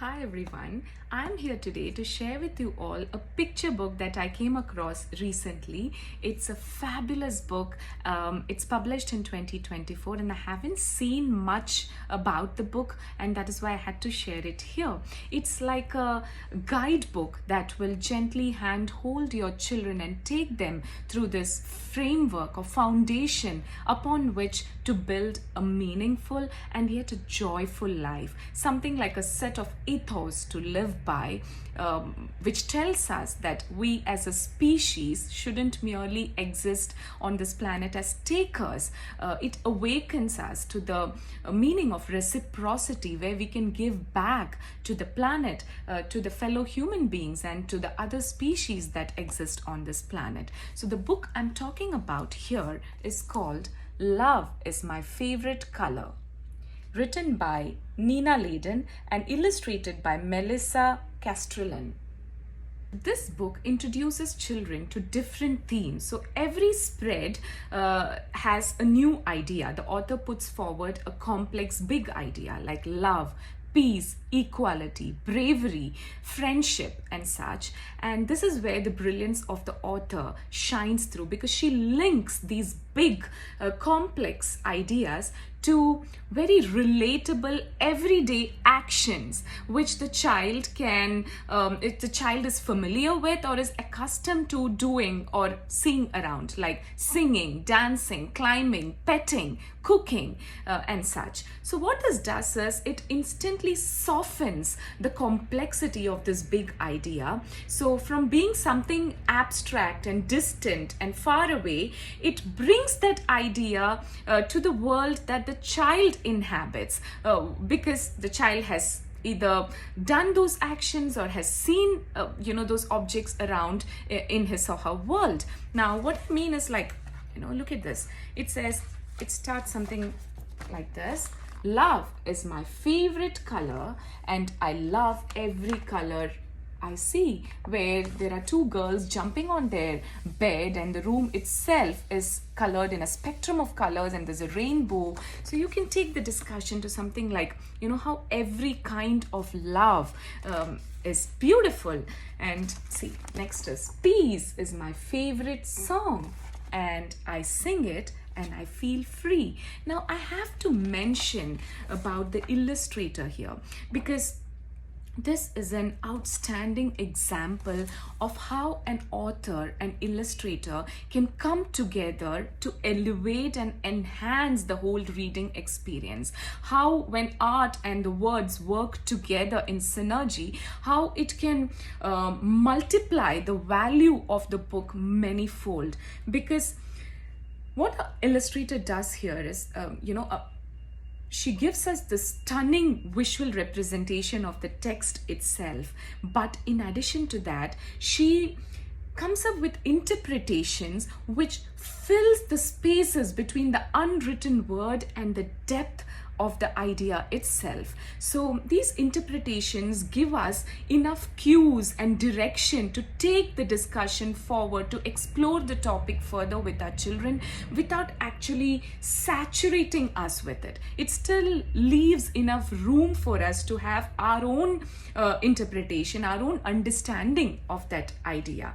Hi everyone, I'm here today to share with you all a picture book that I came across recently. It's a fabulous book. It's published in 2024 and I haven't seen much about the book, and that is why I had to share it here. It's like a guidebook that will gently handhold your children and take them through this framework or foundation upon which to build a meaningful and yet a joyful life. Something like a set of ethos to live by, which tells us that we as a species shouldn't merely exist on this planet as takers. It awakens us to the meaning of reciprocity, where we can give back to the planet, to the fellow human beings, and to the other species that exist on this planet. So the book I'm talking about here is called Love is My Favorite Color, written by Nina Laden and illustrated by Melissa Catrillon. This book introduces children to different themes. So every spread has a new idea. The author puts forward a complex, big idea like love, peace, equality, bravery, friendship, and such. And this is where the brilliance of the author shines through, because she links these big, complex ideas to very relatable everyday actions which the child can, if the child is familiar with or is accustomed to doing or seeing around, like singing, dancing, climbing, petting, cooking, and such. So what this does is it instantly softens the complexity of this big idea. So from being something abstract and distant and far away, it brings that idea to the world that the child inhabits, because the child has either done those actions or has seen those objects around in his or her world. Now what I mean is, like, look at this. It starts something like this: love is my favorite color and I love every color I see. Where there are two girls jumping on their bed and the room itself is colored in a spectrum of colors and there's a rainbow. So you can take the discussion to something like, how every kind of love is beautiful. And see, next is peace is my favorite song and I sing it and I feel free. Now I have to mention about the illustrator here, because this is an outstanding example of how an author and illustrator can come together to elevate and enhance the whole reading experience. How, when art and the words work together in synergy, how it can multiply the value of the book manyfold. Because what an illustrator does here is, she gives us the stunning visual representation of the text itself. But in addition to that, she comes up with interpretations which fills the spaces between the unwritten word and the depth of the idea itself. So these interpretations give us enough cues and direction to take the discussion forward, to explore the topic further with our children without actually saturating us with it. It still leaves enough room for us to have our own interpretation, our own understanding of that idea.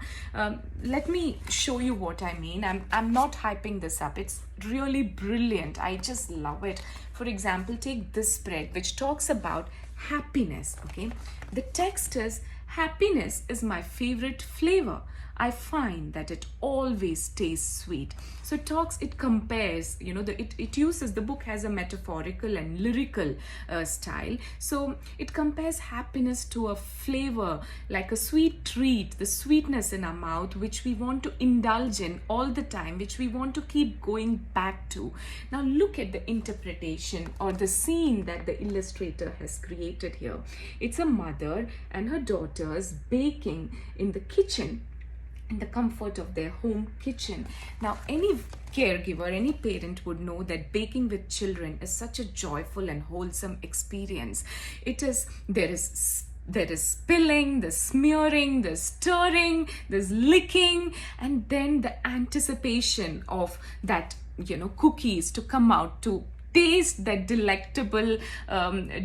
Let me show you what I mean. I'm not hyping this up. It's really brilliant. I just love it. For example, take this spread which talks about happiness. Okay, the text is, happiness is my favorite flavor. I find that it always tastes sweet. So it compares, it uses, the book has a metaphorical and lyrical style. So it compares happiness to a flavor, like a sweet treat, the sweetness in our mouth, which we want to indulge in all the time, which we want to keep going back to. Now look at the interpretation or the scene that the illustrator has created here. It's a mother and her daughters baking in the kitchen, in the comfort of their home kitchen. Now any caregiver, any parent would know that baking with children is such a joyful and wholesome experience. There is spilling, there's smearing, there's stirring, there's licking, and then the anticipation of that cookies to come out, to taste that delectable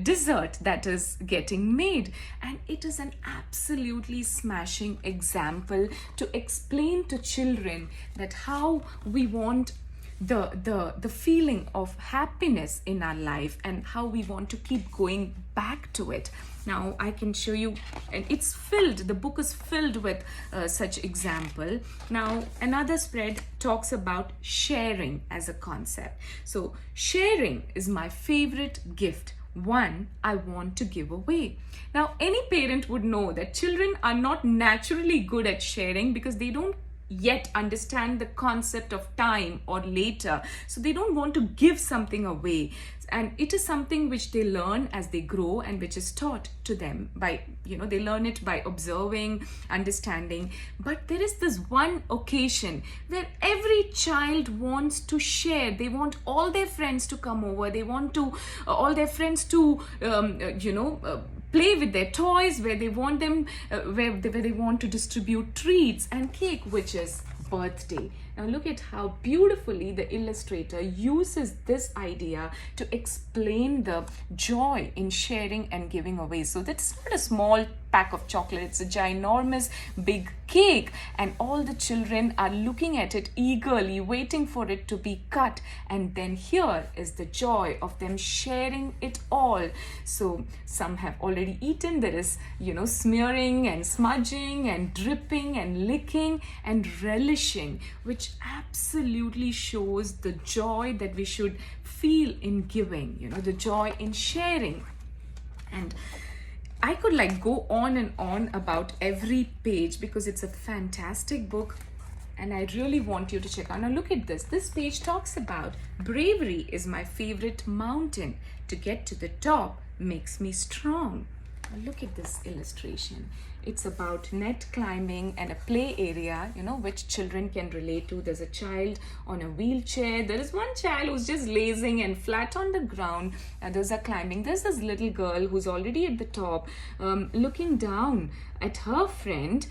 dessert that is getting made. And it is an absolutely smashing example to explain to children that how we want the feeling of happiness in our life and how we want to keep going back to it. Now I can show you, and it's filled, the book is filled with such example. Now another spread talks about sharing as a concept. So sharing is my favorite gift, one I want to give away. Now any parent would know that children are not naturally good at sharing because they don't yet understand the concept of time or later, so they don't want to give something away, and it is something which they learn as they grow and which is taught to them by, they learn it by observing, understanding. But there is this one occasion where every child wants to share. They want all their friends to come over, they want to all their friends to play with their toys, where they want them where they want to distribute treats and cake, which is birthday. Now look at how beautifully the illustrator uses this idea to explain the joy in sharing and giving away. So that's not a small pack of chocolate, it's a ginormous big cake, and all the children are looking at it eagerly, waiting for it to be cut. And then here is the joy of them sharing it all. So some have already eaten. There is smearing and smudging and dripping and licking and relishing, which absolutely shows the joy that we should feel in giving, the joy in sharing. And I could go on and on about every page because it's a fantastic book and I really want you to check out. Now look at this. This page talks about bravery is my favorite mountain. To get to the top makes me strong. Now look at this illustration. It's about net climbing and a play area, which children can relate to. There's a child on a wheelchair. There is one child who's just lazing and flat on the ground. Others are climbing. There's this little girl who's already at the top, looking down at her friend,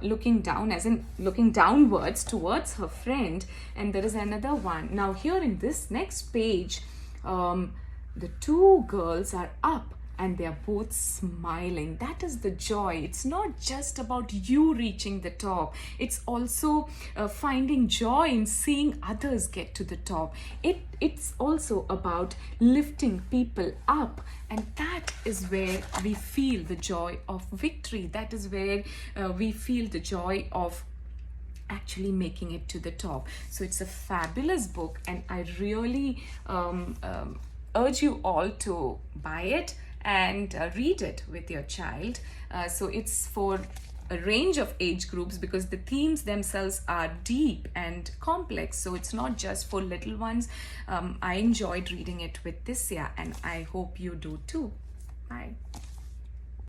looking down as in looking downwards towards her friend. And there is another one. Now here in this next page, the two girls are up and they are both smiling. That is the joy. It's not just about you reaching the top. It's also finding joy in seeing others get to the top. It's also about lifting people up. And that is where we feel the joy of victory. That is where we feel the joy of actually making it to the top. So it's a fabulous book and I really urge you all to buy it and read it with your child. So it's for a range of age groups because the themes themselves are deep and complex. So it's not just for little ones. I enjoyed reading it with Tisya and I hope you do too. Bye.